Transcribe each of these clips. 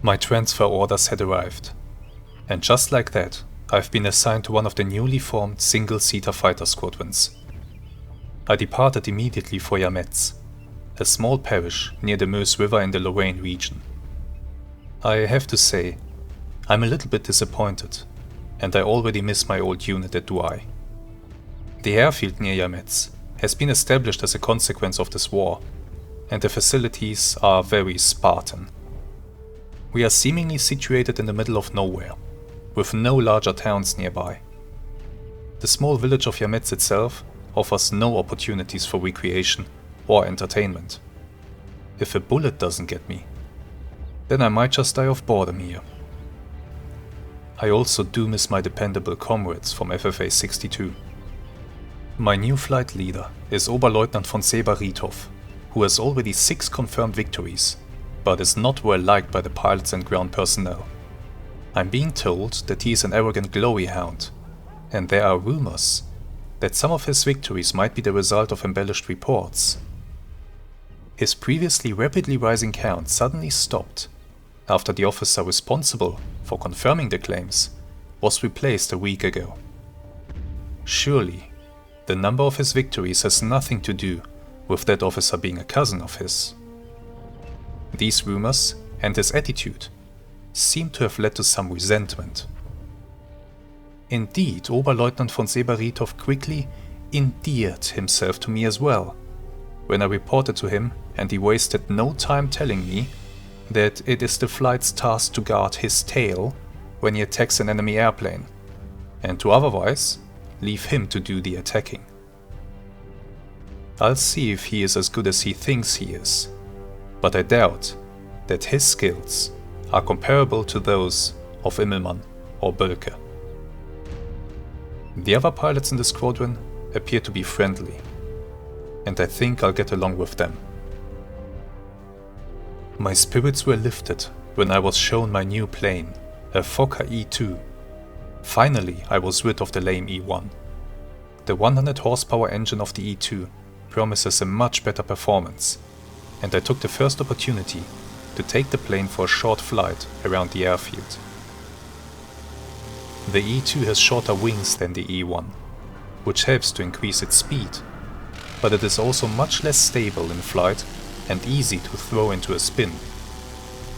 My transfer orders had arrived, and just like that, I've been assigned to one of the newly formed single-seater fighter squadrons. I departed immediately for Yametz, a small parish near the Meuse River in the Lorraine region. I have to say, I'm a little bit disappointed, and I already miss my old unit at Douai. The airfield near Yametz has been established as a consequence of this war, and the facilities are very Spartan. We are seemingly situated in the middle of nowhere, with no larger towns nearby. The small village of Yametz itself offers no opportunities for recreation or entertainment. If a bullet doesn't get me, then I might just die of boredom here. I also do miss my dependable comrades from FFA 62. My new flight leader is Oberleutnant von Seber-Riethoff, who has already 6 confirmed victories, but is not well liked by the pilots and ground personnel. I'm being told that he is an arrogant glory hound, and there are rumors that some of his victories might be the result of embellished reports. His previously rapidly rising count suddenly stopped after the officer responsible for confirming the claims was replaced a week ago. Surely, the number of his victories has nothing to do with that officer being a cousin of his. These rumors and his attitude seem to have led to some resentment. Indeed, Oberleutnant von Seber-Riethoff quickly endeared himself to me as well, when I reported to him and he wasted no time telling me that it is the flight's task to guard his tail when he attacks an enemy airplane, and to otherwise leave him to do the attacking. I'll see if he is as good as he thinks he is, but I doubt that his skills are comparable to those of Immelmann or Bölke. The other pilots in the squadron appear to be friendly, and I think I'll get along with them. My spirits were lifted when I was shown my new plane, a Fokker E2. Finally, I was rid of the lame E1. The 100 horsepower engine of the E2 promises a much better performance, and I took the first opportunity to take the plane for a short flight around the airfield. The E2 has shorter wings than the E1, which helps to increase its speed, but it is also much less stable in flight and easy to throw into a spin.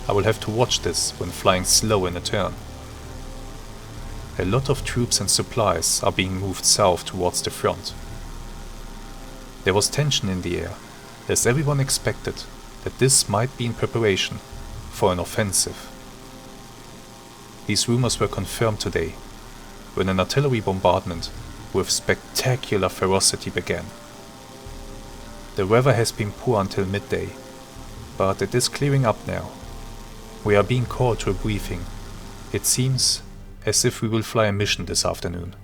I will have to watch this when flying slow in a turn. A lot of troops and supplies are being moved south towards the front. There was tension in the air, as everyone expected that this might be in preparation for an offensive. These rumors were confirmed today, when an artillery bombardment with spectacular ferocity began. The weather has been poor until midday, but it is clearing up now. We are being called to a briefing. It seems as if we will fly a mission this afternoon.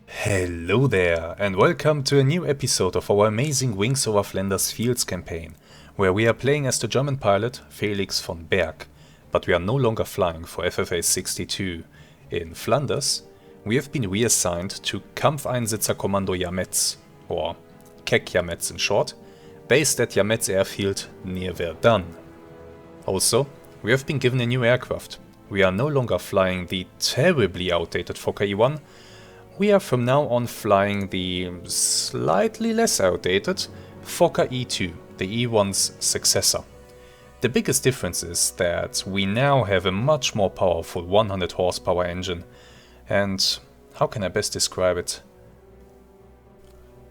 Hello there, and welcome to a new episode of our amazing Wings Over Flanders Fields campaign, where we are playing as the German pilot Felix von Berg, but we are no longer flying for FFA 62. In Flanders, we have been reassigned to Kampfeinsatzkommando Yametz, or KEK Yametz in short, based at Yametz airfield near Verdun. Also, we have been given a new aircraft. We are no longer flying the terribly outdated Fokker E1. We are from now on flying the slightly less outdated Fokker E2, the E1's successor. The biggest difference is that we now have a much more powerful 100 horsepower engine, and how can I best describe it?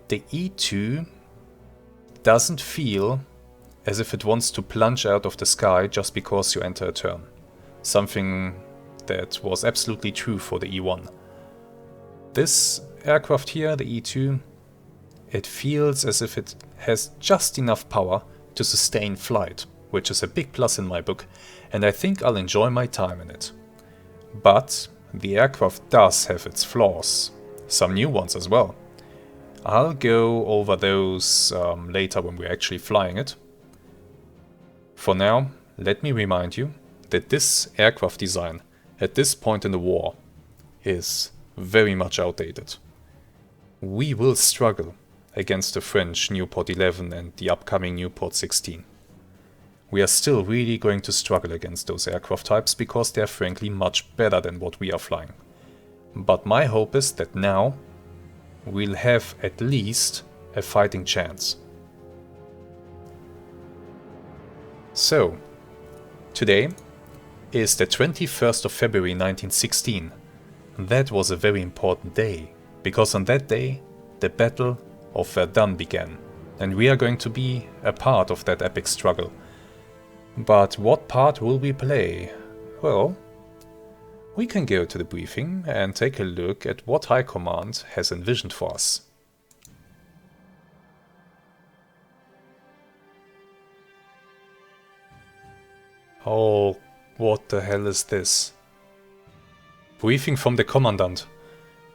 The E2 doesn't feel as if it wants to plunge out of the sky just because you enter a turn. Something that was absolutely true for the E1. This aircraft here, the E2, it feels as if it has just enough power to sustain flight, which is a big plus in my book, and I think I'll enjoy my time in it. But the aircraft does have its flaws, some new ones as well. I'll go over those later when we're actually flying it. For now, let me remind you that this aircraft design at this point in the war is very much outdated. We will struggle against the French Nieuport 11 and the upcoming Nieuport 16. We are still really going to struggle against those aircraft types because they are frankly much better than what we are flying. But my hope is that now we'll have at least a fighting chance. So, today is the 21st of February 1916. That was a very important day, because on that day the Battle of Verdun began, and we are going to be a part of that epic struggle. But what part will we play? Well, we can go to the briefing and take a look at what High Command has envisioned for us. Oh, what the hell is this? Briefing from the Commandant.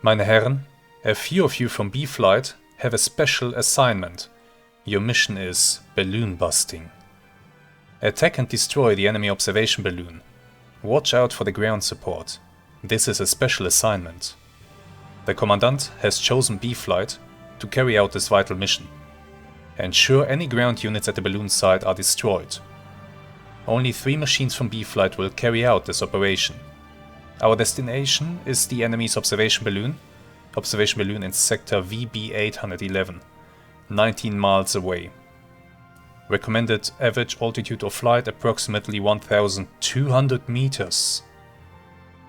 Meine Herren, a few of you from B-Flight have a special assignment. Your mission is balloon busting. Attack and destroy the enemy observation balloon. Watch out for the ground support. This is a special assignment. The Commandant has chosen B-Flight to carry out this vital mission. Ensure any ground units at the balloon site are destroyed. Only 3 machines from B-Flight will carry out this operation. Our destination is the enemy's observation balloon in sector VB811, 19 miles away. Recommended average altitude of flight approximately 1,200 meters.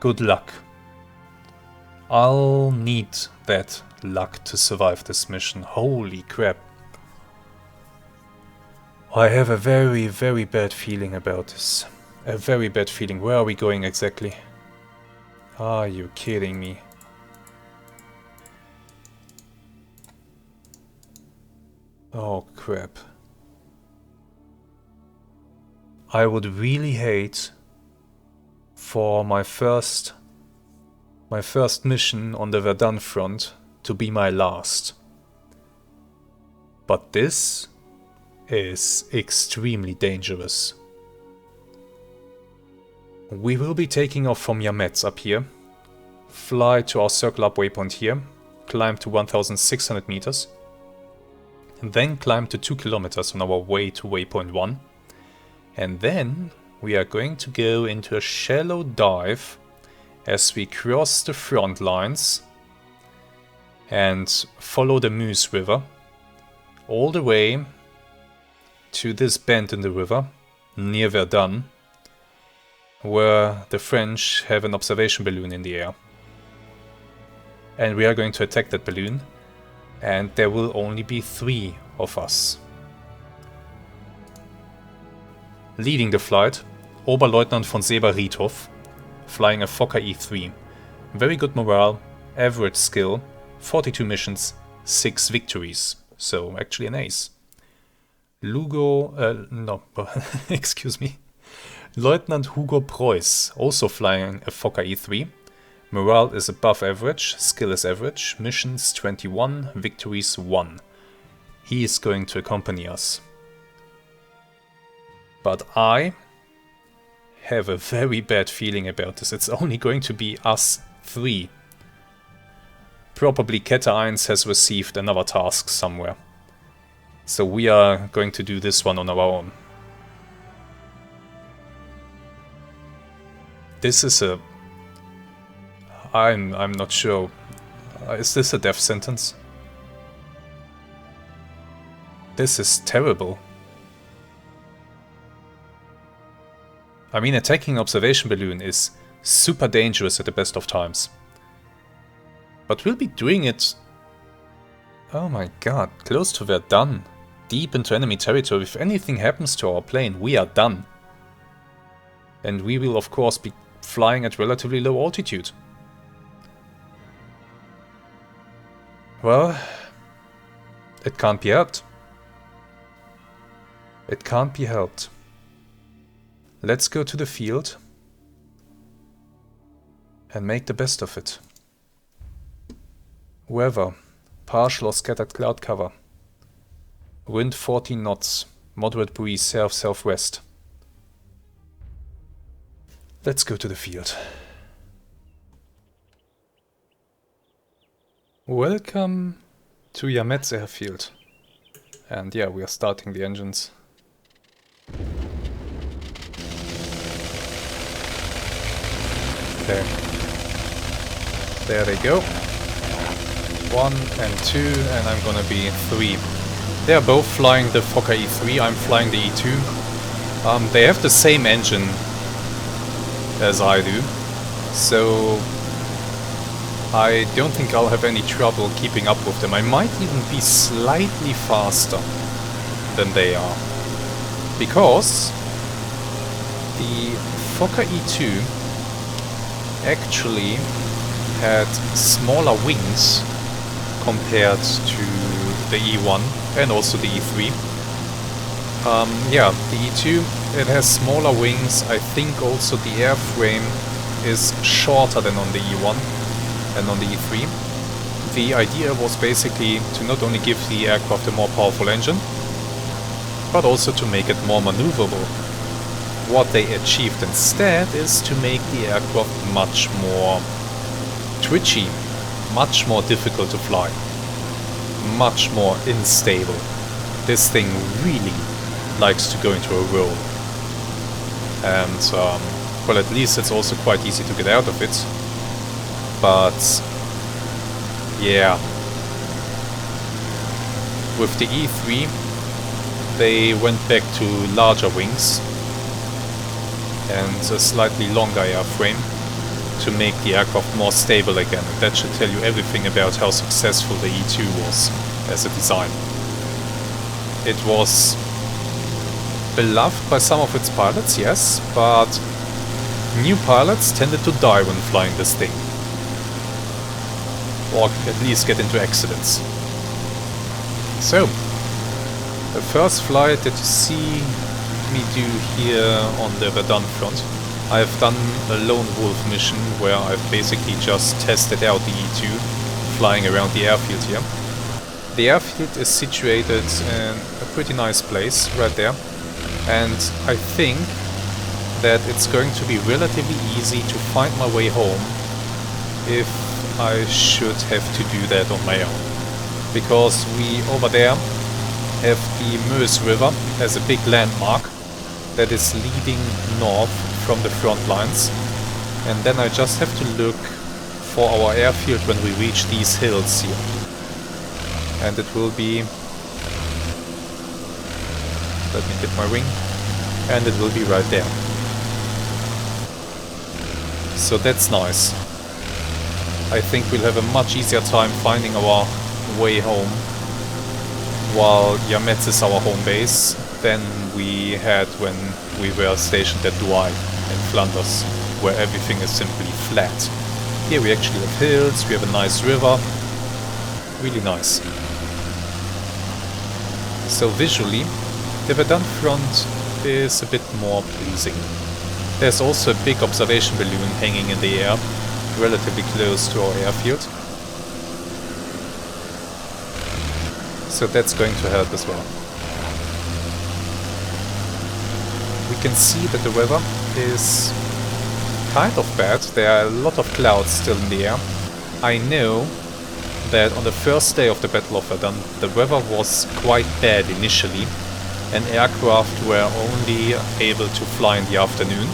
Good luck. I'll need that luck to survive this mission. Holy crap. I have a very, very bad feeling about this. A very bad feeling. Where are we going exactly? Are you kidding me? Oh crap. I would really hate for my first mission on the Verdun front to be my last. But this is extremely dangerous. We will be taking off from Yametz up here, fly to our circle up waypoint here, climb to 1,600 meters, and then climb to 2 kilometers on our way to waypoint 1. And then we are going to go into a shallow dive as we cross the front lines and follow the Mius river all the way to this bend in the river near Verdun, where the French have an observation balloon in the air. And we are going to attack that balloon, and there will only be 3 of us. Leading the flight, Oberleutnant von Seber-Riedhoff, flying a Fokker E3. Very good morale, average skill, 42 missions, 6 victories. So actually an ace. Excuse me. Lieutenant Hugo Preuss, also flying a Fokker E3. Morale is above average, skill is average, missions 21, victories 1. He is going to accompany us. But I have a very bad feeling about this. It's only going to be us 3. Probably Kette 1 has received another task somewhere. So we are going to do this one on our own. This is a... I'm not sure. Is this a death sentence? This is terrible. I mean, attacking an observation balloon is super dangerous at the best of times. But we'll be doing it... Oh my god, close to Verdun. Deep into enemy territory. If anything happens to our plane, we are done. And we will of course be flying at relatively low altitude. Well, it can't be helped. It can't be helped. Let's go to the field and make the best of it. Weather, partial or scattered cloud cover. Wind 14 knots, moderate breeze south-southwest. Let's go to the field. Welcome to Yametz airfield. And yeah, we are starting the engines. Okay. There they go. 1 and 2, and I'm gonna be 3. They are both flying the Fokker E3, I'm flying the E2. They have the same engine as I do, so I don't think I'll have any trouble keeping up with them. I might even be slightly faster than they are, because the Fokker E2 actually had smaller wings compared to the E1 and also the E3. Yeah, the E2, it has smaller wings. I think also the airframe is shorter than on the E1 and on the E3. The idea was basically to not only give the aircraft a more powerful engine, but also to make it more maneuverable. What they achieved instead is to make the aircraft much more twitchy, much more difficult to fly, much more unstable. This thing really likes to go into a roll. And, well, at least it's also quite easy to get out of it. But, yeah. With the E3, they went back to larger wings and a slightly longer airframe to make the aircraft more stable again. And that should tell you everything about how successful the E2 was as a design. It was beloved by some of its pilots, yes, but new pilots tended to die when flying this thing. Or at least get into accidents. So, the first flight that you see me do here on the VERDUN front, I've done a lone wolf mission where I've basically just tested out the E2 flying around the airfield here. The airfield is situated in a pretty nice place right there, and I think that it's going to be relatively easy to find my way home if I should have to do that on my own. Because we over there have the Mius River as a big landmark that is leading north from the front lines, and then I just have to look for our airfield when we reach these hills here, and it will be, let me get my wing, and it will be right there. So that's nice. I think we'll have a much easier time finding our way home while Yametz is our home base than we had when we were stationed at Douai in Flanders, where everything is simply flat. Here we actually have hills, we have a nice river, really nice. So visually, the VERDUN front is a bit more pleasing. There's also a big observation balloon hanging in the air, relatively close to our airfield. So that's going to help as well. We can see that the weather is kind of bad. There are a lot of clouds still in the air. I know that on the first day of the Battle of Verdun, the weather was quite bad initially, and aircraft were only able to fly in the afternoon.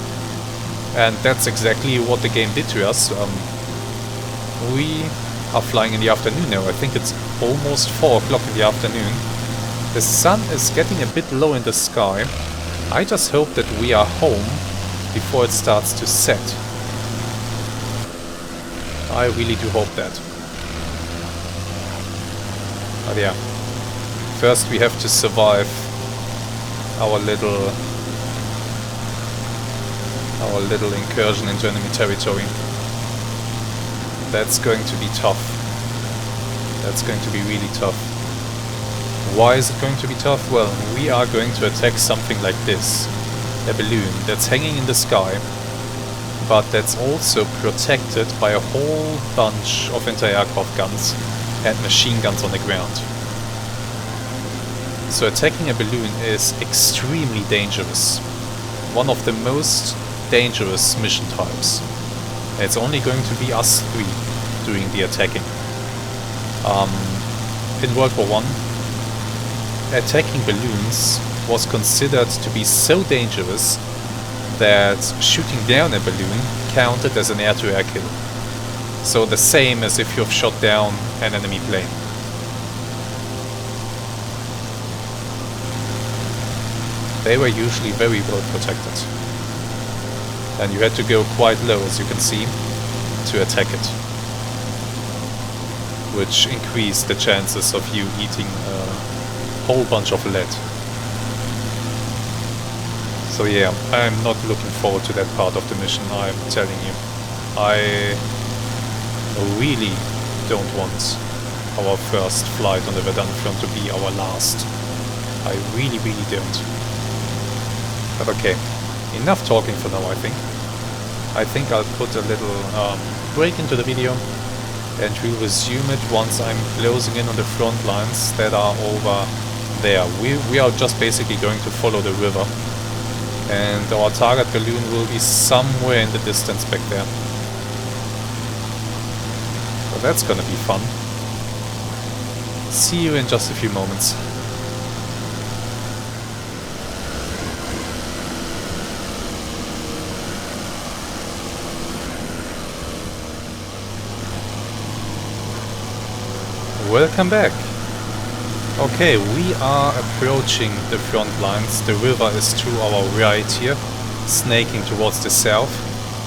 And that's exactly what the game did to us. We are flying in the afternoon now. I think it's almost 4 o'clock in the afternoon. The sun is getting a bit low in the sky. I just hope that we are home before it starts to set. I really do hope that. But yeah, first we have to survive our little incursion into enemy territory. That's going to be tough. That's going to be really tough. Why is it going to be tough? Well, we are going to attack something like this. A balloon that's hanging in the sky, but that's also protected by a whole bunch of anti-aircraft guns and machine guns on the ground. So attacking a balloon is extremely dangerous. One of the most dangerous mission types. It's only going to be us 3 doing the attacking. in World War I, attacking balloons was considered to be so dangerous that shooting down a balloon counted as an air-to-air kill. So the same as if you've shot down an enemy plane. They were usually very well protected. And you had to go quite low, as you can see, to attack it. Which increased the chances of you eating a whole bunch of lead. So yeah, I'm not looking forward to that part of the mission, I'm telling you. I really don't want our first flight on the VERDUN front to be our last. I really don't. But okay, enough talking for now, I think. I think I'll put a little break into the video and we'll resume it once I'm closing in on the front lines that are over there. We are just basically going to follow the river. And our target balloon will be somewhere in the distance back there. So that's gonna be fun. See you in just a few moments. Welcome back. Okay, we are approaching the front lines. The river is to our right here, snaking towards the south,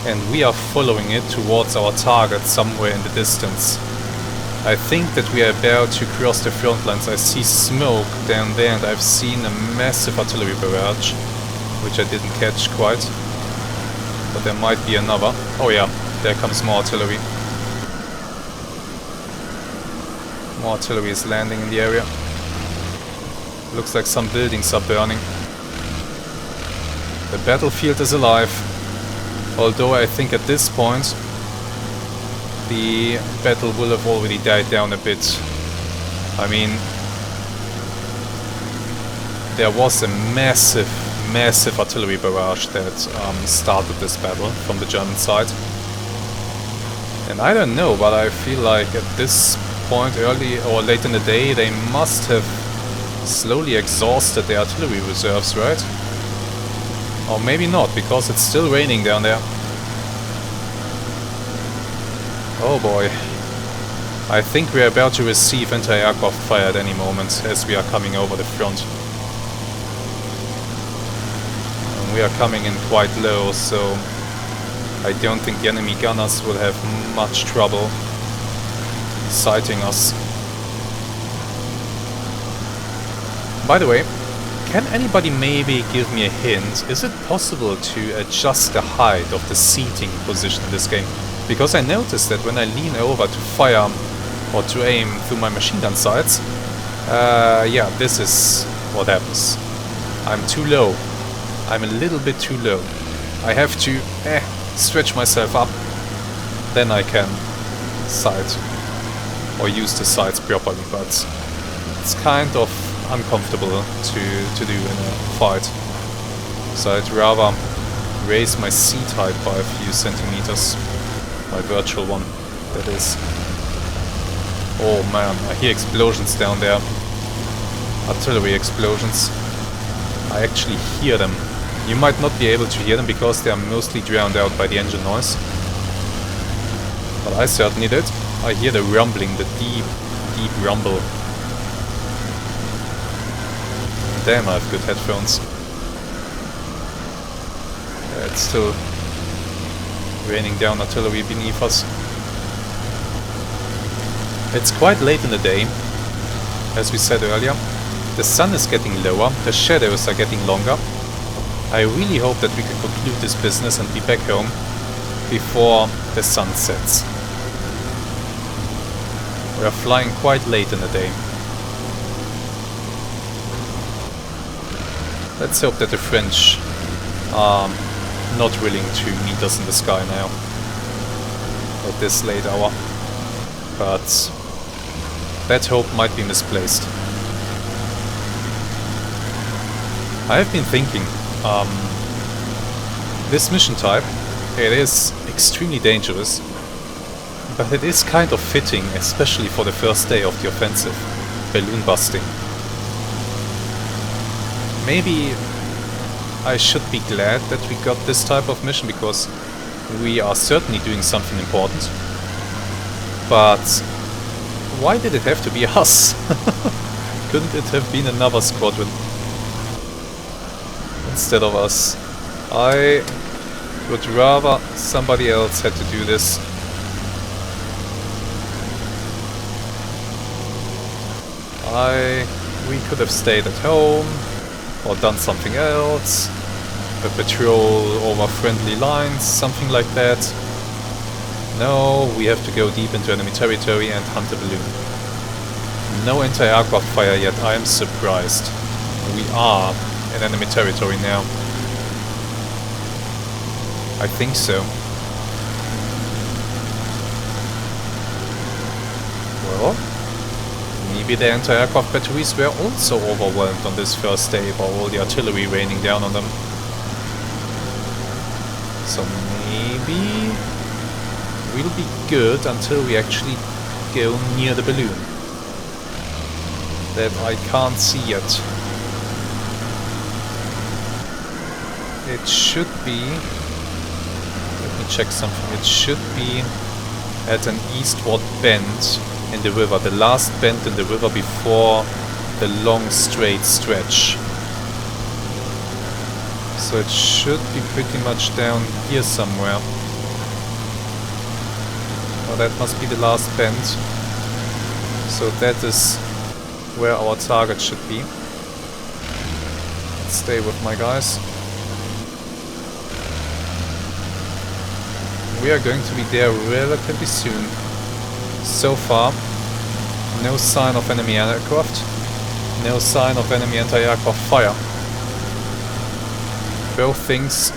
and we are following it towards our target somewhere in the distance. I think that we are about to cross the front lines. I see smoke down there and I've seen a massive artillery barrage, which I didn't catch quite. But there might be another. Oh yeah, there comes more artillery. More artillery is landing in the area. Looks like some buildings are burning. The battlefield is alive. Although I think at this point the battle will have already died down a bit. I mean, there was a massive artillery barrage that started this battle from the German side. And I don't know, but I feel like at this point, early or late in the day, they must have slowly exhausted the artillery reserves, right? Or maybe not, because it's still raining down there. Oh boy. I think we're about to receive anti-aircraft fire at any moment as we are coming over the front. And we are coming in quite low, so I don't think the enemy gunners will have much trouble sighting us. By the way, can anybody maybe give me a hint? Is it possible to adjust the height of the seating position in this game? Because I noticed that when I lean over to fire or to aim through my machine gun sights, yeah, this is what happens. I'm too low. I'm a little bit too low. I have to stretch myself up, then I can sight or use the sights properly, but it's kind of uncomfortable to do in a fight. So I'd rather raise my seat height by a few centimeters. My virtual one, that is. Oh man, I hear explosions down there. Artillery explosions. I actually hear them. You might not be able to hear them because they are mostly drowned out by the engine noise. But I certainly did. I hear the rumbling, the deep rumble. Damn, I have good headphones. It's still raining down artillery beneath us. It's quite late in the day, as we said earlier. The sun is getting lower, the shadows are getting longer. I really hope that we can conclude this business and be back home before the sun sets. We are flying quite late in the day. Let's hope that the French are not willing to meet us in the sky now at this late hour. But that hope might be misplaced. I have been thinking, this mission type, it is extremely dangerous, but it is kind of fitting, especially for the first day of the offensive. balloon busting. Maybe I should be glad that we got this type of mission, because we are certainly doing something important. But why did it have to be us? Couldn't it have been another squadron instead of us? I would rather somebody else had to do this. We could have stayed at home or done something else. A patrol over friendly lines, something like that. No, we have to go deep into enemy territory and hunt a balloon. No anti-aircraft fire yet, I am surprised. We are in enemy territory now. I think so. Well, maybe the anti-aircraft batteries were also overwhelmed on this first day by all the artillery raining down on them. So maybe we'll be good until we actually go near the balloon. That I can't see yet. It should be... Let me check something. It should be at an eastward bend in the river. The last bend in the river before the long straight stretch. So it should be pretty much down here somewhere. Oh, that must be the last bend. So that is where our target should be. Let's stay with my guys. We are going to be there relatively soon. So far, no sign of enemy aircraft, no sign of enemy anti-aircraft fire. Both things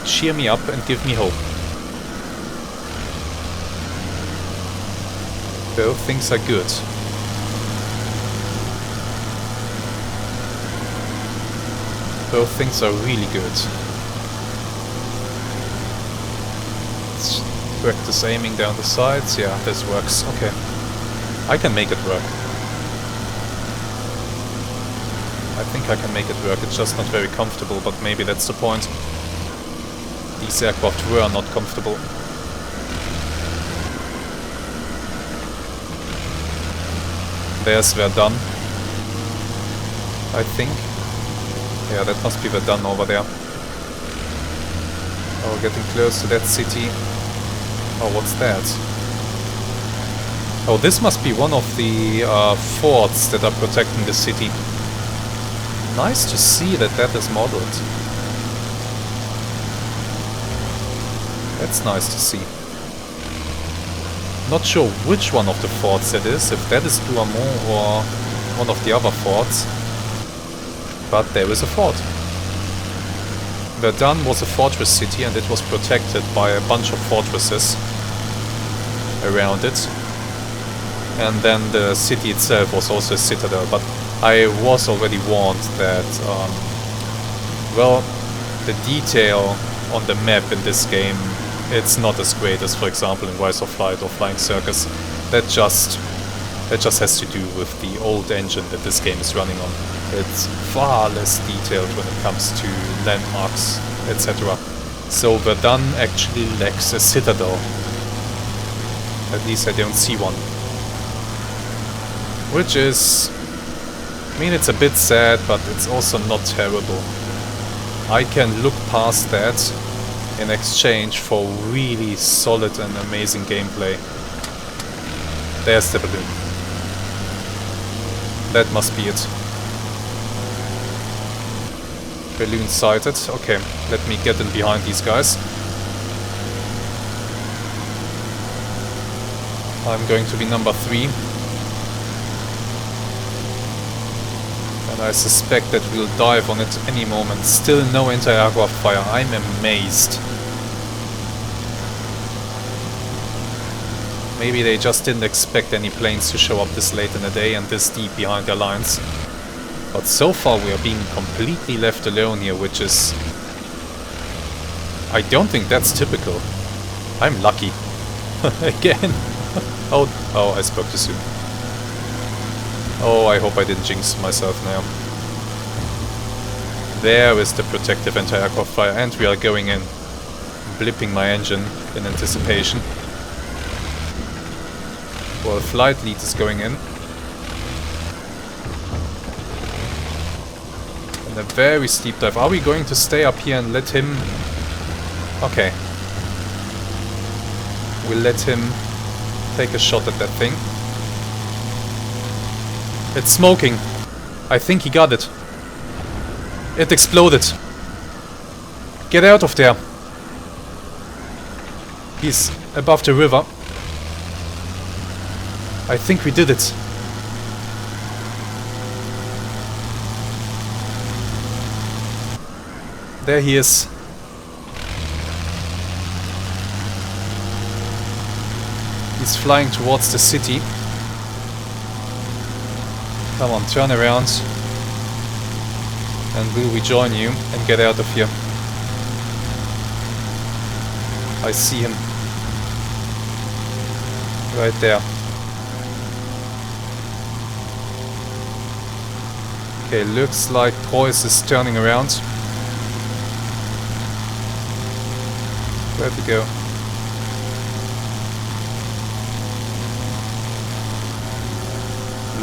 cheer me up and give me hope. Both things are good. Both things are really good. Let's practice aiming down the sides. Yeah, this works. Okay. I can make it work. I think I can make it work. It's just not very comfortable, but maybe that's the point. These aircraft were not comfortable. There's VERDUN, I think. Yeah, that must be VERDUN over there. Oh, getting close to that city. Oh, what's that? Oh, this must be one of the forts that are protecting the city. Nice to see that that is modeled. That's nice to see. Not sure which one of the forts that is, if that is Douaumont or one of the other forts. But there is a fort. VERDUN was a fortress city and it was protected by a bunch of fortresses around it. And then the city itself was also a citadel, but I was already warned that, well, the detail on the map in this game, it's not as great as, for example, in Rise of Flight or Flying Circus. That just has to do with the old engine that this game is running on. It's far less detailed when it comes to landmarks, etc. So VERDUN actually lacks a citadel. At least I don't see one. Which is... I mean, it's a bit sad, but it's also not terrible. I can look past that in exchange for really solid and amazing gameplay. There's the balloon. That must be it. Balloon sighted. Okay, let me get in behind these guys. I'm going to be number 3. And I suspect that we'll dive on it any moment. Still no anti-aircraft fire. I'm amazed. Maybe they just didn't expect any planes to show up this late in the day and this deep behind their lines. But so far we are being completely left alone here, which is... I don't think that's typical. I'm lucky. Again. Oh, I spoke too soon. Oh, I hope I didn't jinx myself now. There is the protective anti-aircraft fire, and we are going in. Blipping my engine in anticipation. Well, flight lead is going in. And a very steep dive. Are we going to stay up here and let him... Okay. We'll let him take a shot at that thing. It's smoking. I think he got it. It exploded. Get out of there. He's above the river. I think we did it. There he is. He's flying towards the city. Come on, turn around. And we'll rejoin you and get out of here. I see him. Right there. Okay, looks like Preuss is turning around. Where'd we go?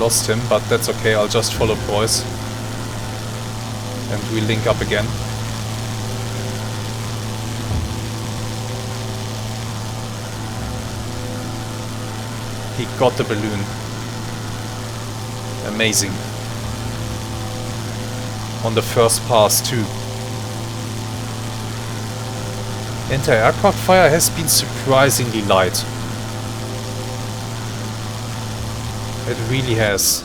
Lost him, but that's okay, I'll just follow Preuss. And we link up again. He got the balloon. Amazing. On the first pass too. Anti-aircraft fire has been surprisingly light. It really has.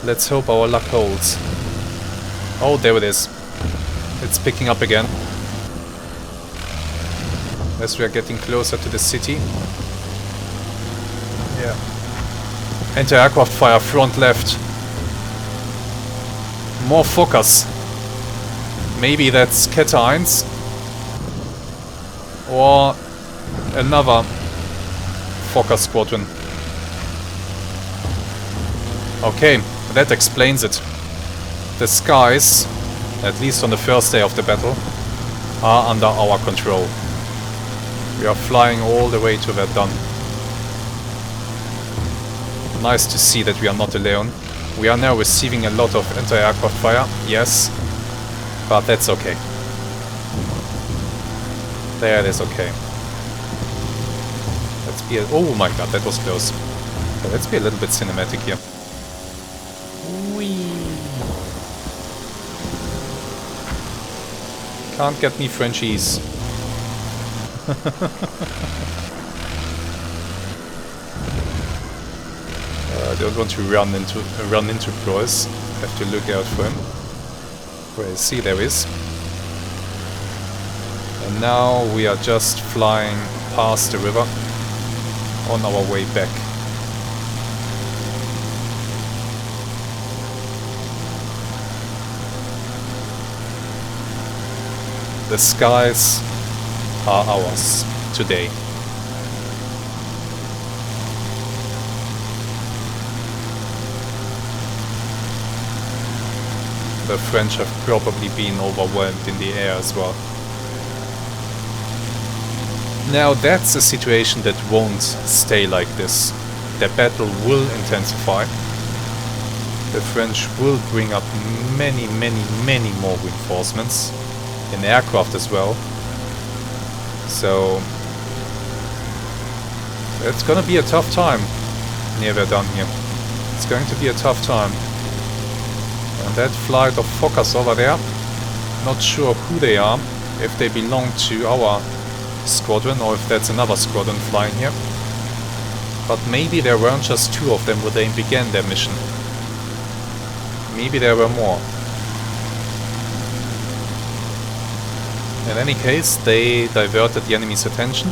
Let's hope our luck holds. Oh, there it is. It's picking up again. As we are getting closer to the city. Yeah. Anti-aircraft fire, front left. More Fokkers. Maybe that's Kette 1. Or another Fokker squadron. Okay, that explains it. The skies, at least on the first day of the battle, are under our control. We are flying all the way to Verdun. Nice to see that we are not alone. We are now receiving a lot of anti-aircraft fire, yes, but that's okay. That is okay. Let's be oh my god, that was close. Okay, let's be a little bit cinematic here. Whee! Can't get me Frenchies. I don't want to run into Preuss. Have to look out for him. Where is he? There he is. And now we are just flying past the river on our way back. The skies are ours today. The French have probably been overwhelmed in the air as well. Now that's a situation that won't stay like this. The battle will intensify. The French will bring up many more reinforcements. In aircraft as well. So it's gonna be a tough time near Verdun here. It's going to be a tough time. And that flight of Fokkers over there, not sure who they are, if they belong to our squadron or if that's another squadron flying here. But maybe there weren't just two of them when they began their mission. Maybe there were more. In any case, they diverted the enemy's attention.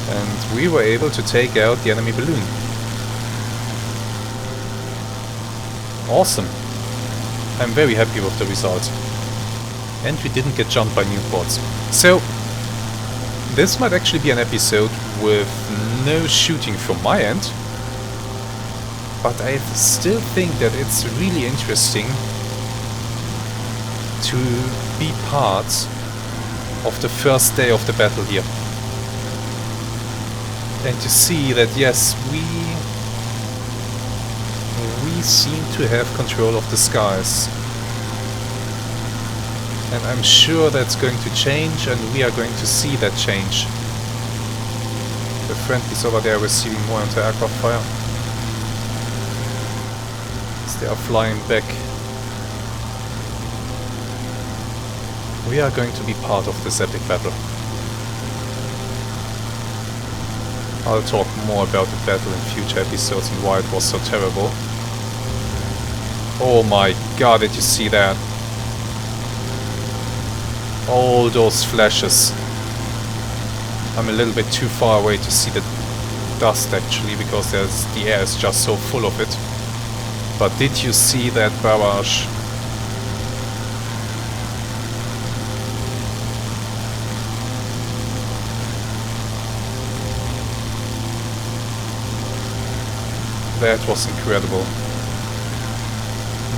And we were able to take out the enemy balloon. Awesome. I'm very happy with the result. And we didn't get jumped by Newports. So, this might actually be an episode with no shooting from my end. But I still think that it's really interesting to be part of the first day of the battle here. And to see that, yes, we seem to have control of the skies. And I'm sure that's going to change, and we are going to see that change. The friendlies over there receiving more anti-aircraft fire. As they are flying back. We are going to be part of this epic battle. I'll talk more about the battle in future episodes and why it was so terrible. Oh my god, did you see that? All those flashes. I'm a little bit too far away to see the dust actually, because the air is just so full of it. But did you see that barrage? That was incredible.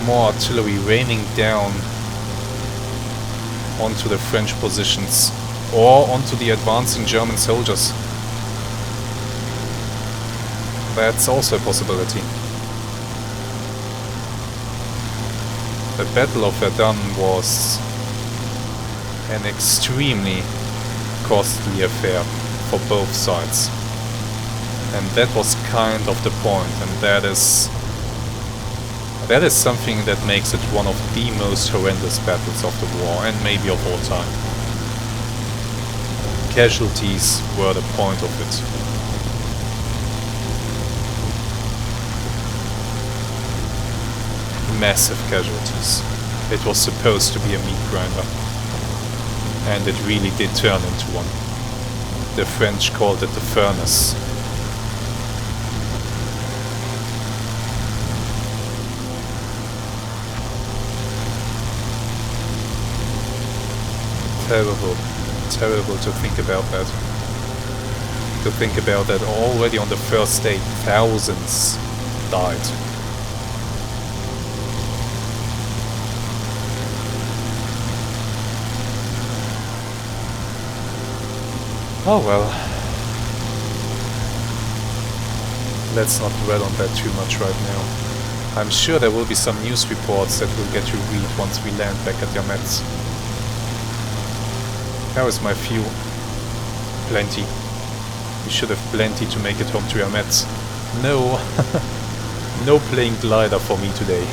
More artillery raining down onto the French positions or onto the advancing German soldiers. That's also a possibility. The Battle of Verdun was an extremely costly affair for both sides. And that was kind of the point, and that is something that makes it one of the most horrendous battles of the war, and maybe of all time. Casualties were the point of it. Massive casualties. It was supposed to be a meat grinder. And it really did turn into one. The French called it the furnace. Terrible, terrible to think about that. To think about that already on the first day, thousands died. Oh well. Let's not dwell on that too much right now. I'm sure there will be some news reports that we'll get to read once we land back at Yametz. How is my fuel? Plenty. We should have plenty to make it home to Yametz. No. No playing glider for me today.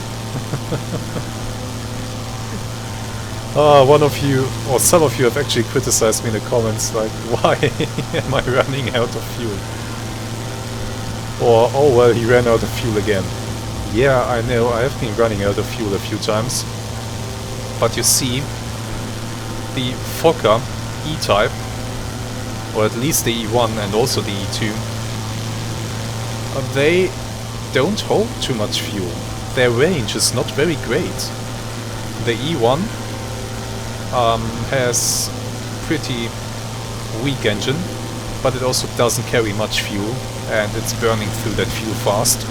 One of you, or some of you have actually criticized me in the comments, like, why am I running out of fuel? Or, oh well, he ran out of fuel again. Yeah, I know, I have been running out of fuel a few times. But you see, the Fokker E-Type, or at least the E1 and also the E2, they don't hold too much fuel. Their range is not very great. The E1 has pretty weak engine, but it also doesn't carry much fuel, and it's burning through that fuel fast.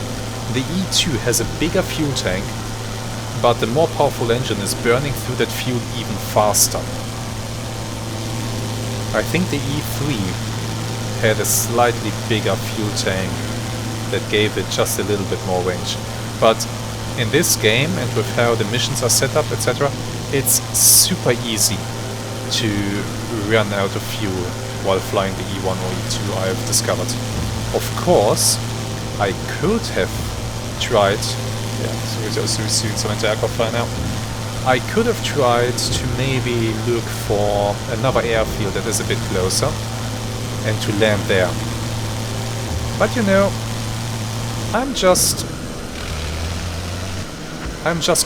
The E2 has a bigger fuel tank, but the more powerful engine is burning through that fuel even faster. I think the E3 had a slightly bigger fuel tank that gave it just a little bit more range. But in this game, and with how the missions are set up, etc., it's super easy to run out of fuel while flying the E1 or E2, I have discovered. Of course, I could have tried... Yeah, so we're also receiving some anti-aircraft fire now. I could have tried to maybe look for another airfield that is a bit closer and to land there. But you know, I'm just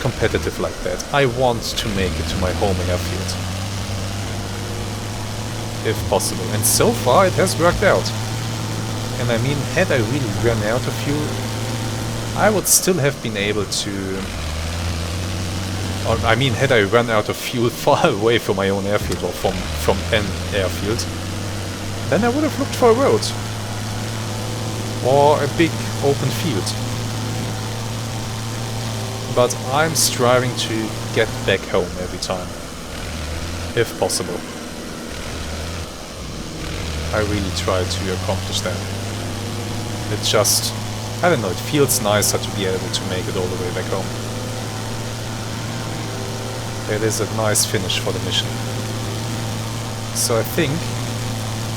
competitive like that. I want to make it to my home airfield, if possible. And so far it has worked out. And I mean, had I really run out of fuel, I would still have been able to... Or, I mean, had I run out of fuel far away from my own airfield, or from an airfield, then I would have looked for a road. Or a big open field. But I'm striving to get back home every time. If possible. I really try to accomplish that. It just, I don't know, it feels nicer to be able to make it all the way back home. It is a nice finish for the mission. So I think,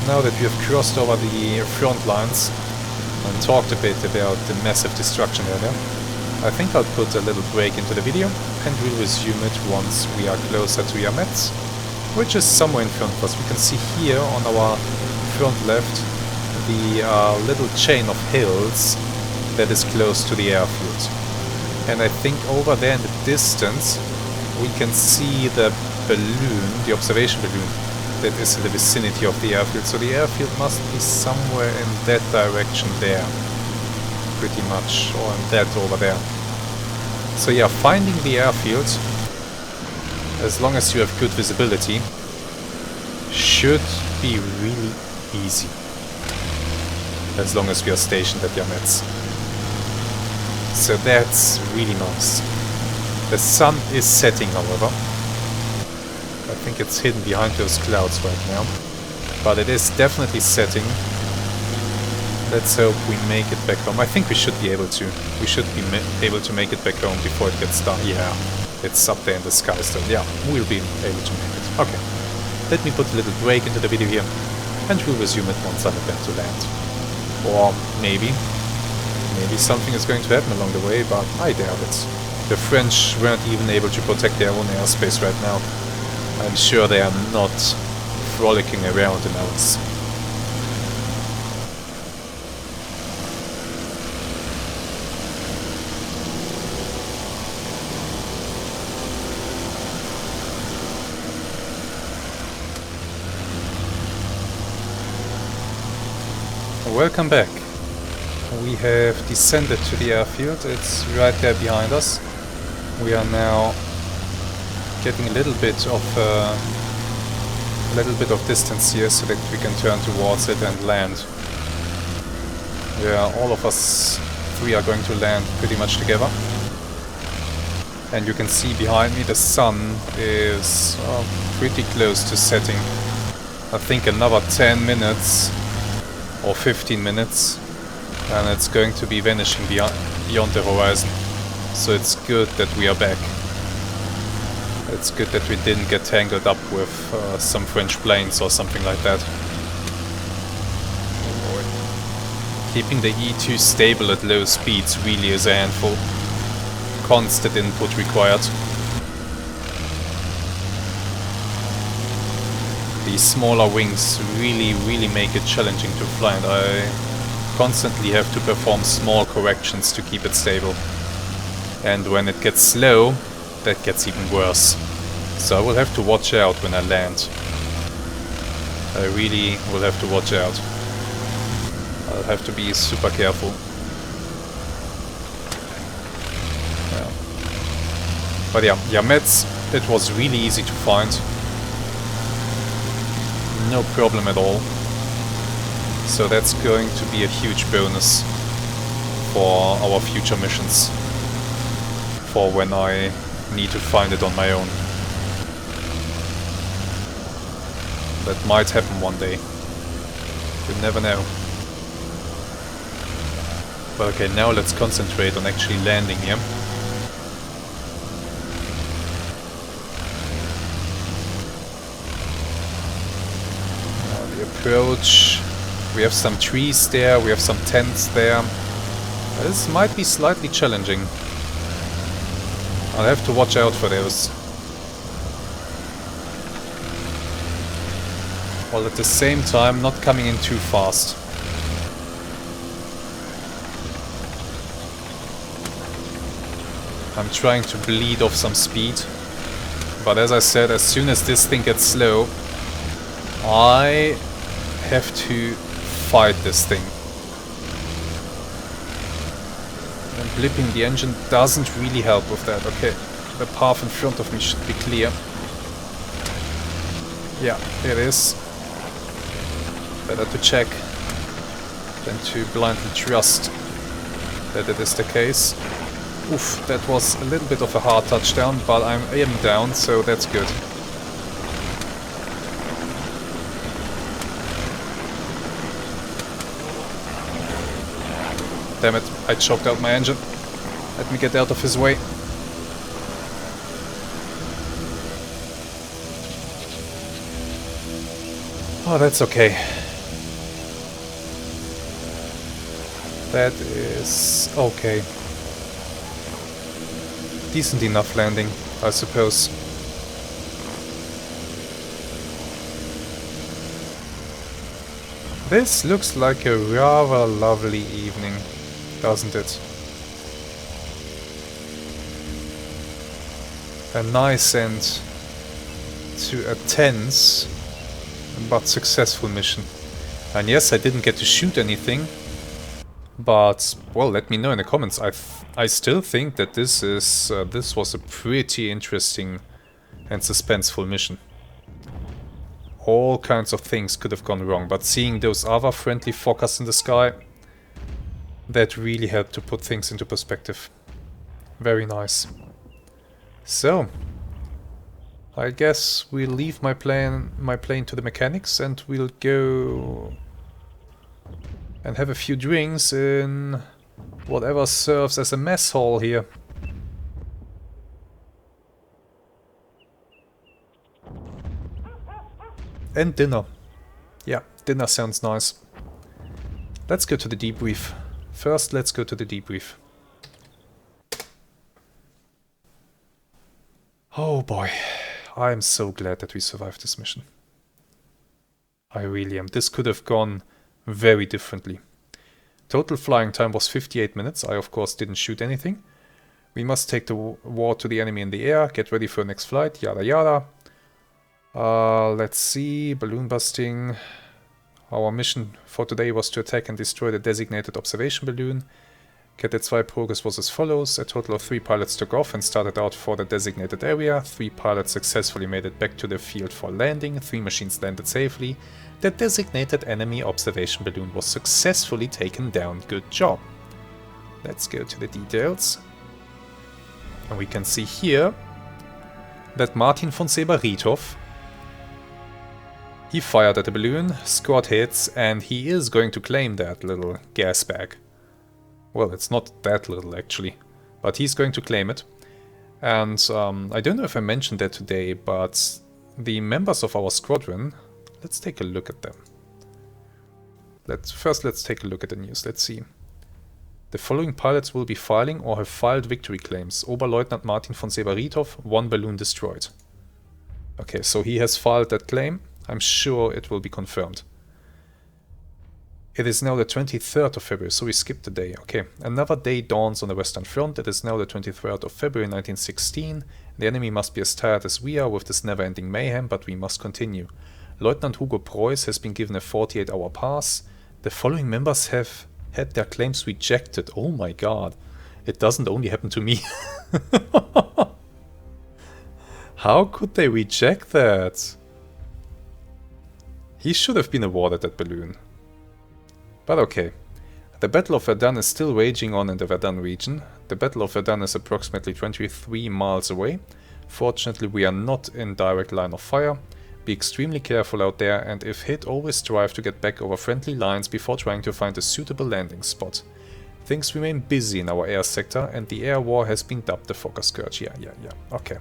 now that we have crossed over the front lines and talked a bit about the massive destruction area, I think I'll put a little break into the video and we'll resume it once we are closer to Yametz, which is somewhere in front of us. We can see here on our front left the little chain of hills that is close to the airfield. And I think over there in the distance we can see the balloon, the observation balloon, that is in the vicinity of the airfield. So the airfield must be somewhere in that direction there. Pretty much, or in that over there. So yeah, finding the airfield, as long as you have good visibility, should be really easy. As long as we are stationed at Yametz. So that's really nice. The sun is setting, however. I think it's hidden behind those clouds right now. But it is definitely setting. Let's hope we make it back home. I think we should be able to. We should be able to make it back home before it gets dark. Yeah, it's up there in the sky still. Yeah, we'll be able to make it. Okay. Let me put a little break into the video here. And we'll resume it once I'm about to land. Or maybe something is going to happen along the way, but I doubt it. The French weren't even able to protect their own airspace right now. I'm sure they are not frolicking around in ours. Welcome back. We have descended to the airfield. It's right there behind us. We are now getting a little bit of distance here so that we can turn towards it and land. Yeah, all of us three are going to land pretty much together. And you can see behind me the sun is pretty close to setting. I think another 10 minutes or 15 minutes and it's going to be vanishing beyond the horizon. So it's good that we are back. It's good that we didn't get tangled up with some French planes or something like that. Keeping the E2 stable at low speeds really is a handful. Constant input required. These smaller wings really make it challenging to fly, and I constantly have to perform small corrections to keep it stable. And when it gets slow, that gets even worse. So I will have to watch out when I land. I really will have to watch out. I'll have to be super careful. Yeah. But yeah, Yametz, it was really easy to find. No problem at all. So that's going to be a huge bonus for our future missions. For when I need to find it on my own. That might happen one day. You never know. Well, okay, now let's concentrate on actually landing here. The approach. We have some trees there, we have some tents there. This might be slightly challenging. I'll have to watch out for those. While at the same time not coming in too fast. I'm trying to bleed off some speed. But as I said, as soon as this thing gets slow, I have to fight this thing. And blipping the engine doesn't really help with that. Okay, the path in front of me should be clear. Yeah, it is. Better to check than to blindly trust that it is the case. Oof, that was a little bit of a hard touchdown, but I am down, so that's good. Damn it, I choked out my engine. Let me get out of his way. Oh, that's okay. That is okay. Decent enough landing, I suppose. This looks like a rather lovely evening, doesn't it? A nice end to a tense but successful mission. And yes, I didn't get to shoot anything, but well, let me know in the comments. I still think that this was a pretty interesting and suspenseful mission. All kinds of things could have gone wrong, but seeing those other friendly Fokkers in the sky, that really helped to put things into perspective. Very nice. So, I guess we'll leave my plane to the mechanics, and we'll go and have a few drinks in whatever serves as a mess hall here. And dinner. Yeah, dinner sounds nice. Let's go to the debrief. First, let's go to the debrief. Oh boy, I'm so glad that we survived this mission. I really am. This could have gone very differently. Total flying time was 58 minutes. I of course didn't shoot anything. We must take the war to the enemy in the air, get ready for the next flight, yada yada. Let's see, balloon busting. Our mission for today was to attack and destroy the designated observation balloon. Cadet 2 progress was as follows. A total of 3 pilots took off and started out for the designated area. 3 pilots successfully made it back to the field for landing. 3 machines landed safely. The designated enemy observation balloon was successfully taken down. Good job. Let's go to the details. And we can see here that Martin von Seber-Riedhoff, he fired at the balloon, scored hits, and he is going to claim that little gas bag. Well, it's not that little actually, but he's going to claim it. And I don't know if I mentioned that today, but the members of our squadron, let's take a look at them. Let's take a look at the news. Let's see. The following pilots will be filing or have filed victory claims. Oberleutnant Martin von Seber-Riedhoff, 1 balloon destroyed. Okay, so he has filed that claim. I'm sure it will be confirmed. It is now the 23rd of February, so we skipped a day. Okay, another day dawns on the Western Front. It is now the 23rd of February 1916. The enemy must be as tired as we are with this never-ending mayhem, but we must continue. Lieutenant Hugo Preuss has been given a 48-hour pass. The following members have had their claims rejected. Oh my god. It doesn't only happen to me. How could they reject that? He should have been awarded that balloon. But okay. The Battle of Verdun is still raging on in the Verdun region. The Battle of Verdun is approximately 23 miles away. Fortunately, we are not in direct line of fire. Be extremely careful out there, and if hit, always strive to get back over friendly lines before trying to find a suitable landing spot. Things remain busy in our air sector, and the air war has been dubbed the Fokker Scourge. Yeah. Okay.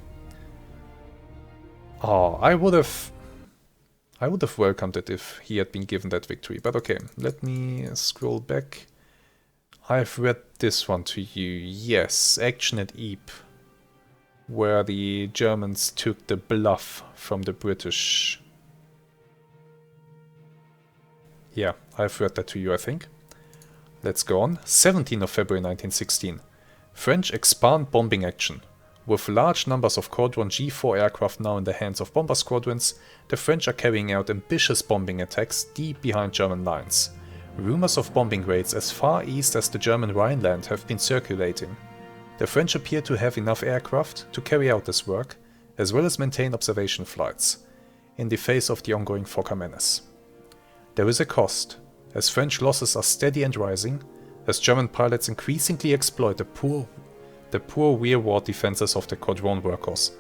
Oh, I would have welcomed it if he had been given that victory, but okay, let me scroll back. I've read this one to you. Yes, action at Ypres, where the Germans took the bluff from the British. Yeah, I've read that to you, I think. Let's go on. 17th of February 1916. French expand bombing action. With large numbers of Quadron G4 aircraft now in the hands of bomber squadrons, the French are carrying out ambitious bombing attacks deep behind German lines. Rumors of bombing raids as far east as the German Rhineland have been circulating. The French appear to have enough aircraft to carry out this work, as well as maintain observation flights, in the face of the ongoing Fokker menace. There is a cost, as French losses are steady and rising, as German pilots increasingly exploit the poor rearward defenses of the quadron workhorse.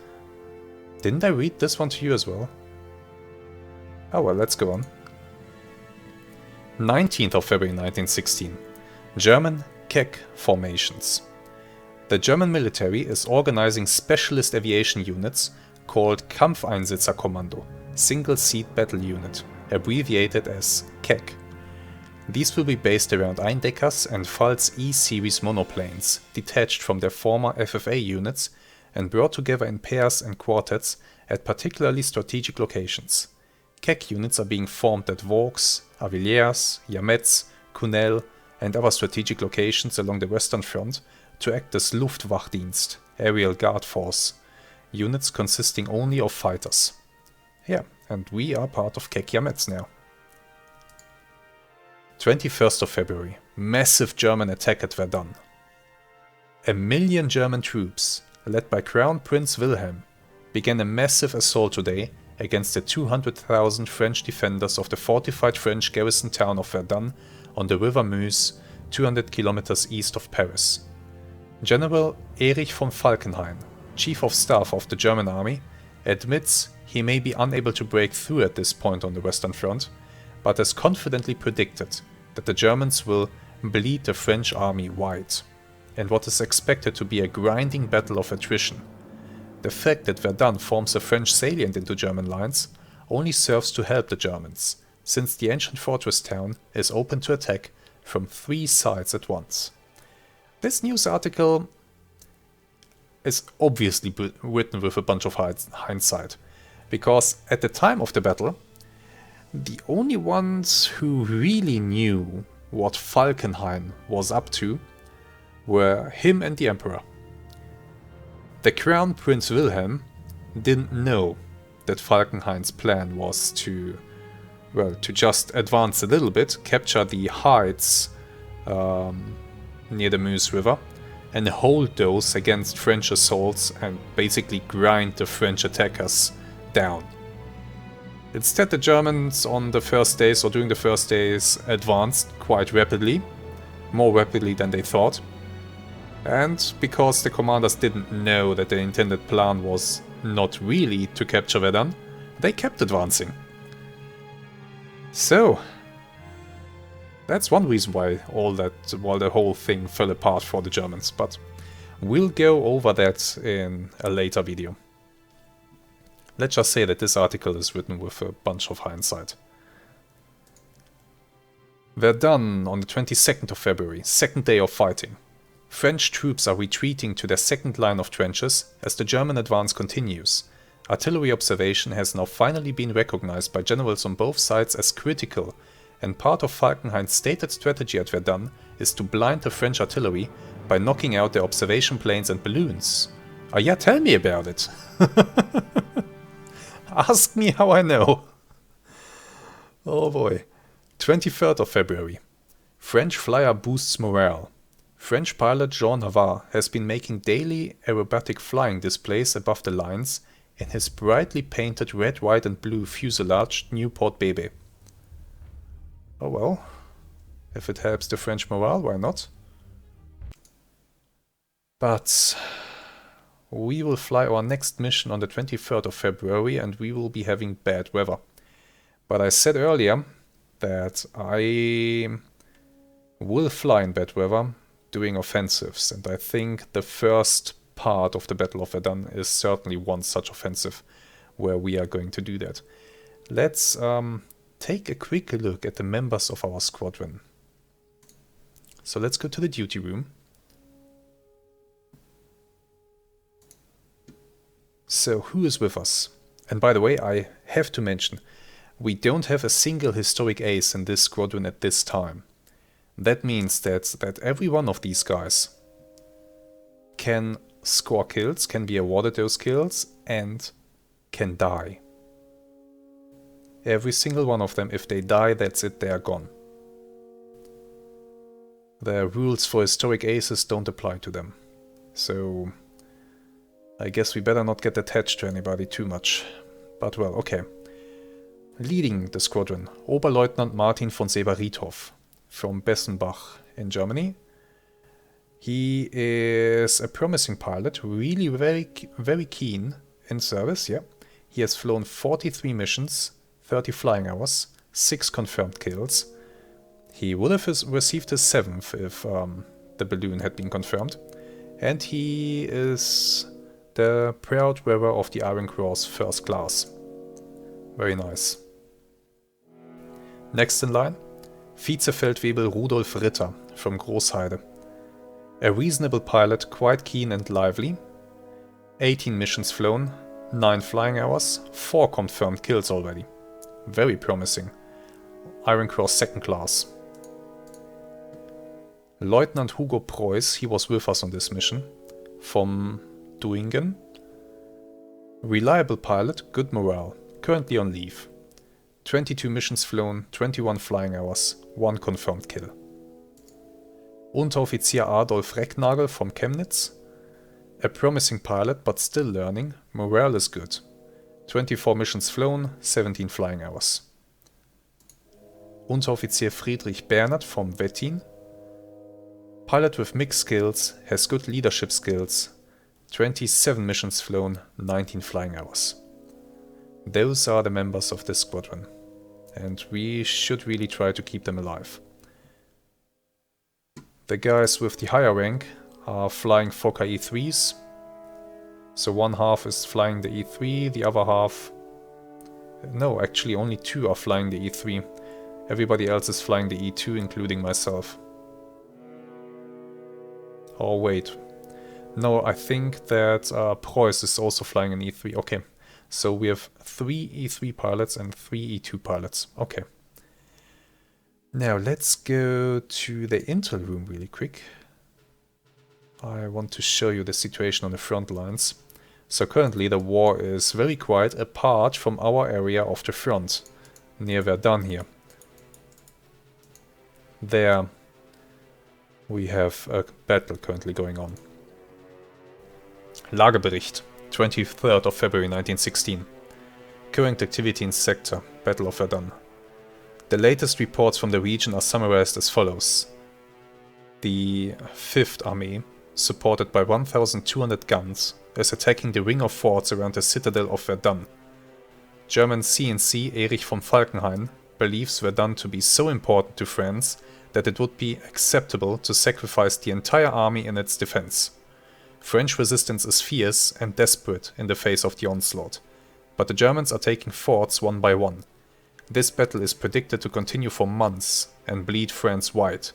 Didn't I read this one to you as well? Oh well, let's go on. 19th of February 1916. German Keck formations. The German military is organizing specialist aviation units called Kampfeinsitzerkommando, Single Seat Battle Unit, abbreviated as Keck. These will be based around Eindeckers and Pfalz E-series monoplanes, detached from their former FFA units and brought together in pairs and quartets at particularly strategic locations. Keck units are being formed at Vaux, Avillers, Yametz, Cunel and other strategic locations along the Western Front to act as Luftwachdienst, aerial guard force, units consisting only of fighters. Yeah, and we are part of Keck Yametz now. 21st of February, massive German attack at Verdun. 1 million German troops, led by Crown Prince Wilhelm, began a massive assault today against the 200,000 French defenders of the fortified French garrison town of Verdun on the river Mius, 200 kilometers east of Paris. General Erich von Falkenhayn, Chief of Staff of the German Army, admits he may be unable to break through at this point on the Western Front, but has confidently predicted that the Germans will bleed the French army wide, in what is expected to be a grinding battle of attrition. The fact that Verdun forms a French salient into German lines only serves to help the Germans, since the ancient fortress town is open to attack from 3 sides at once. This news article is obviously written with a bunch of hindsight, because at the time of the battle, the only ones who really knew what Falkenhayn was up to were him and the Emperor. The Crown Prince Wilhelm didn't know that Falkenhayn's plan was to just advance a little bit, capture the heights near the Meuse River, and hold those against French assaults and basically grind the French attackers down. Instead, the Germans on the first days or during the first days advanced quite rapidly, more rapidly than they thought. And because the commanders didn't know that the intended plan was not really to capture Verdun, they kept advancing. So, that's one reason why the whole thing fell apart for the Germans, but we'll go over that in a later video. Let's just say that this article is written with a bunch of hindsight. Verdun on the 22nd of February, second day of fighting. French troops are retreating to their second line of trenches as the German advance continues. Artillery observation has now finally been recognized by generals on both sides as critical, and part of Falkenhayn's stated strategy at Verdun is to blind the French artillery by knocking out their observation planes and balloons. Oh yeah, tell me about it! Ask me how I know. Oh boy. 23rd of February. French flyer boosts morale. French pilot Jean Navarre has been making daily aerobatic flying displays above the lines in his brightly painted red, white and blue fuselage Newport Bebe. Oh well. If it helps the French morale, why not? But we will fly our next mission on the 23rd of February and we will be having bad weather. But I said earlier that I will fly in bad weather doing offensives, and I think the first part of the Battle of Verdun is certainly one such offensive where we are going to do that. Let's take a quick look at the members of our squadron. So let's go to the duty room. So who is with us? And by the way, I have to mention, we don't have a single historic ace in this squadron at this time. That means that every one of these guys can score kills, can be awarded those kills, and can die. Every single one of them, if they die, that's it, they are gone. The rules for historic aces don't apply to them. So I guess we better not get attached to anybody too much. But well, okay. Leading the squadron, Oberleutnant Martin von Seber-Riedhoff from Bessenbach in Germany. He is a promising pilot, really very keen in service, yeah. He has flown 43 missions, 30 flying hours, 6 confirmed kills. He would have received his 7th if the balloon had been confirmed. And he is the proud wearer of the Iron Cross First Class. Very nice. Next in line, Vizefeldwebel Rudolf Ritter from Großheide. A reasonable pilot, quite keen and lively. 18 missions flown, 9 flying hours, 4 confirmed kills already. Very promising. Iron Cross Second Class. Lieutenant Hugo Preuss, he was with us on this mission, from Duingen. Reliable pilot, good morale, currently on leave. 22 missions flown, 21 flying hours, 1 confirmed kill. Unteroffizier Adolf Recknagel from Chemnitz. A promising pilot, but still learning, morale is good. 24 missions flown, 17 flying hours. Unteroffizier Friedrich Bernhard from Wettin. Pilot with mixed skills, has good leadership skills. 27 missions flown, 19 flying hours. Those are the members of this squadron. And we should really try to keep them alive. The guys with the higher rank are flying Fokker E3s. So one half is flying the E3, the other half... No, actually only 2 are flying the E3. Everybody else is flying the E2, including myself. Oh wait. No, I think that Preuss is also flying an E3. Okay, so we have 3 E3 pilots and 3 E2 pilots. Okay. Now let's go to the intel room really quick. I want to show you the situation on the front lines. So currently the war is very quiet apart from our area of the front, near Verdun here. There we have a battle currently going on. Lagebericht, 23rd of February 1916. Current activity in sector, Battle of Verdun. The latest reports from the region are summarized as follows. The 5th Army, supported by 1,200 guns, is attacking the ring of forts around the citadel of Verdun. German CNC Erich von Falkenhayn believes Verdun to be so important to France that it would be acceptable to sacrifice the entire army in its defense. French resistance is fierce and desperate in the face of the onslaught, but the Germans are taking forts one by one. This battle is predicted to continue for months and bleed France wide.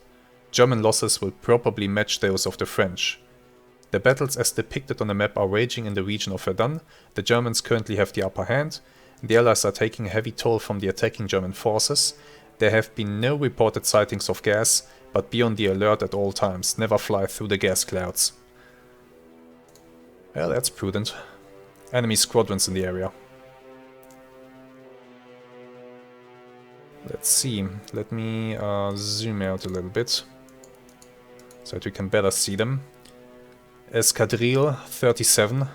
German losses will probably match those of the French. The battles as depicted on the map are raging in the region of Verdun. The Germans currently have the upper hand. The Allies are taking a heavy toll from the attacking German forces. There have been no reported sightings of gas, but be on the alert at all times. Never fly through the gas clouds. Well, that's prudent. Enemy squadrons in the area. Let's see. Let me zoom out a little bit so that we can better see them. Escadrille 37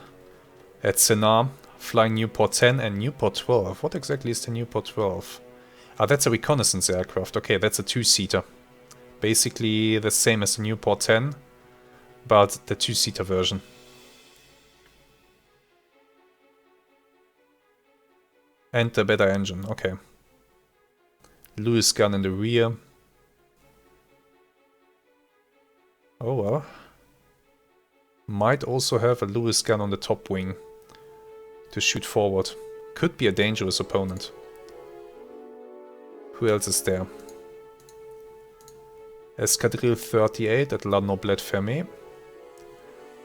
at Sennar, flying Newport 10 and Newport 12. What exactly is the Newport 12? Ah, that's a reconnaissance aircraft. Okay, that's a 2-seater. Basically the same as the Newport 10, but the 2-seater version. And the better engine, okay. Lewis gun in the rear. Oh well. Might also have a Lewis gun on the top wing to shoot forward. Could be a dangerous opponent. Who else is there? Escadrille 38 at La Noblette Fermée,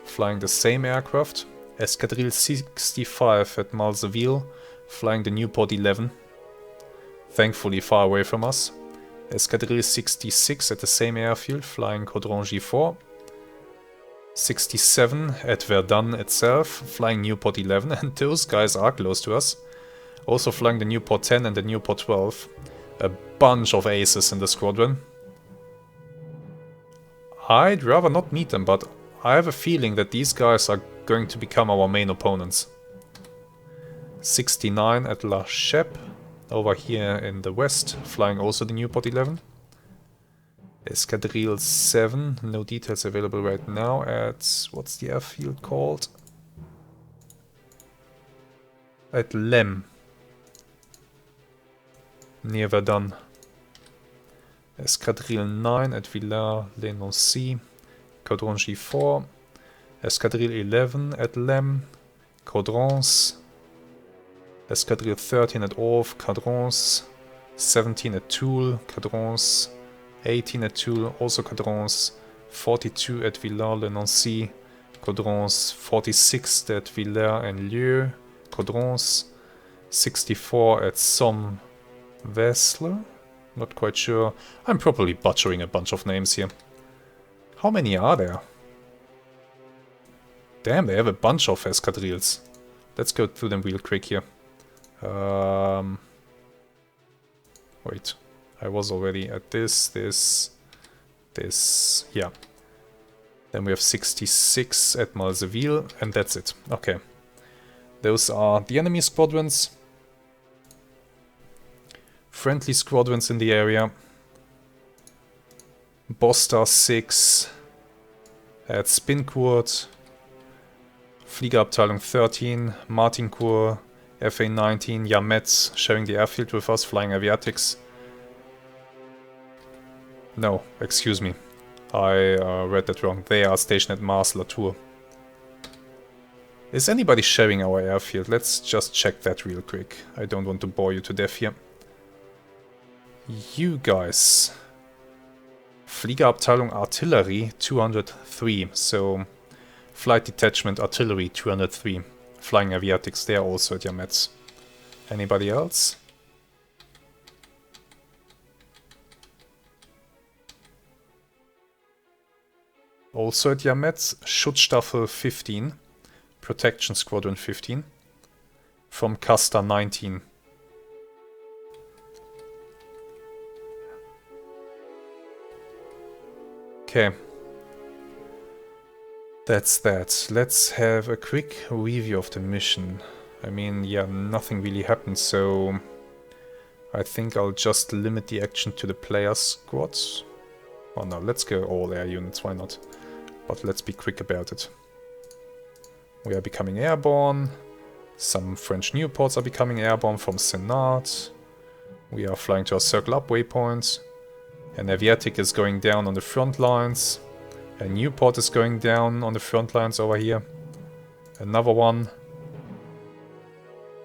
flying the same aircraft. Escadrille 65 at Malzeville, flying the Newport 11. Thankfully far away from us. Escadrille 66 at the same airfield, flying Caudron G4. 67 at Verdun itself, flying Newport 11, and those guys are close to us. Also flying the Newport 10 and the Newport 12. A bunch of aces in the squadron. I'd rather not meet them, but I have a feeling that these guys are going to become our main opponents. 69 at La Chèpe, over here in the west, flying also the Newport 11. Escadrille 7, no details available right now at, what's the airfield called? At Lem, near Verdun. Escadrille 9 at Villars-les-Nancy, Caudron G4. Escadrille 11 at Lem, Caudrons. Escadrille 13 at Orve, Caudrons. 17 at Toul, Caudrons. 18 at Toul, also Caudrons. 42 at Villars-les-Nancy, Caudrons. 46 at Villars-en-Lieu, Caudrons. 64 at Somme-Vesle. Not quite sure. I'm probably butchering a bunch of names here. How many are there? Damn, they have a bunch of escadrilles. Let's go through them real quick here. Wait. I was already at this, yeah. Then we have 66 at Malzeville, and that's it. Okay. Those are the enemy squadrons. Friendly squadrons in the area. Bostar 6 at Spincourt. Fliegerabteilung 13, Martincourt, FA-19, Yametz sharing the airfield with us, flying aviatics. No, excuse me. I read that wrong. They are stationed at Mars-Latour. Is anybody sharing our airfield? Let's just check that real quick. I don't want to bore you to death here. You guys. Fliegerabteilung Artillerie 203. So, Flight Detachment Artillery 203. Flying aviatics, they are also at Yametz. Anybody else? Also at Yametz, Schutzstaffel 15, Protection Squadron 15, from Casta 19. Okay. That's that. Let's have a quick review of the mission. I mean, yeah, nothing really happened, so I think I'll just limit the action to the player squads. Oh no, let's go all air units, why not? But let's be quick about it. We are becoming airborne. Some French Nieuports are becoming airborne from Senat. We are flying to our circle up waypoint. An aviatic is going down on the front lines. A Nieuport is going down on the front lines over here. Another one.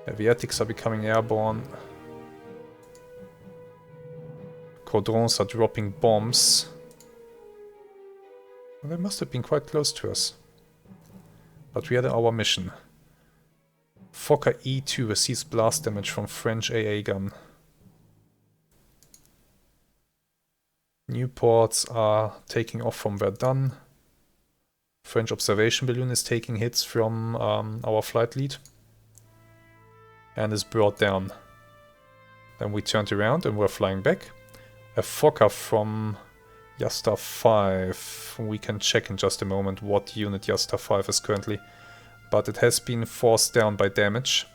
Aviatics are becoming airborne. Caudrons are dropping bombs. Well, they must have been quite close to us. But we had our mission. Fokker E2 receives blast damage from French AA gun. Nieuports are taking off from Verdun. French observation balloon is taking hits from our flight lead. And is brought down. Then we turned around and we're flying back. A Fokker from Yasta 5. We can check in just a moment what unit Yasta 5 is currently. But it has been forced down by damage.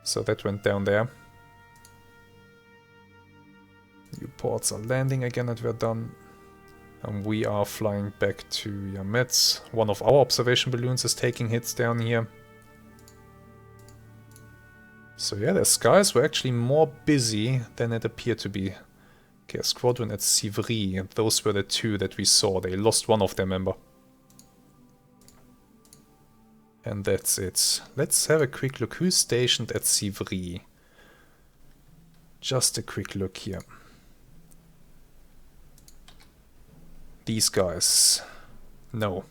So that went down there. Nieuports are landing again at Verdun. And we are flying back to Yametz. One of our observation balloons is taking hits down here. So yeah, their skies were actually more busy than it appeared to be. Okay, a squadron at Sivry, and those were the two that we saw. They lost one of their member. And that's it. Let's have a quick look. Who's stationed at Sivry? Just a quick look here. These guys. No.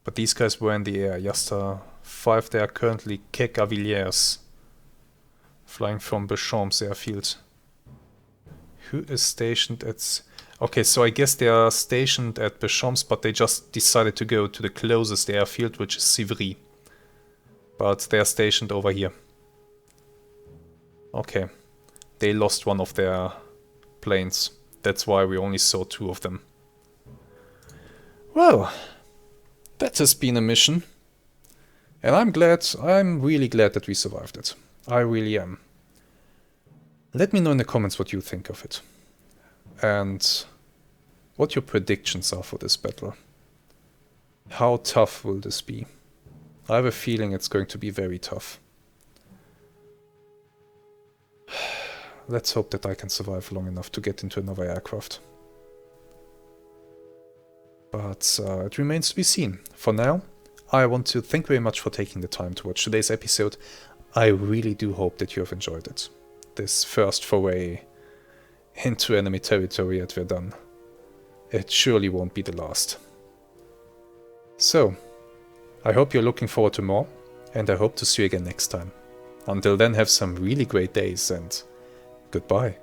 But these guys were in the air. Yasta 5, they are currently Quai-Cavillers. Flying from Bechamps airfield. Who is stationed at... Okay, so I guess they are stationed at Bechamps, but they just decided to go to the closest airfield, which is Sivry. But they are stationed over here. Okay. They lost one of their planes. That's why we only saw two of them. Well, that has been a mission. And I'm really glad that we survived it. I really am. Let me know in the comments what you think of it. And what your predictions are for this battle. How tough will this be? I have a feeling it's going to be very tough. Let's hope that I can survive long enough to get into another aircraft. But it remains to be seen. For now, I want to thank you very much for taking the time to watch today's episode. I really do hope that you have enjoyed it. This first foray into enemy territory at VERDUN. It surely won't be the last. So, I hope you're looking forward to more, and I hope to see you again next time. Until then, have some really great days, and goodbye.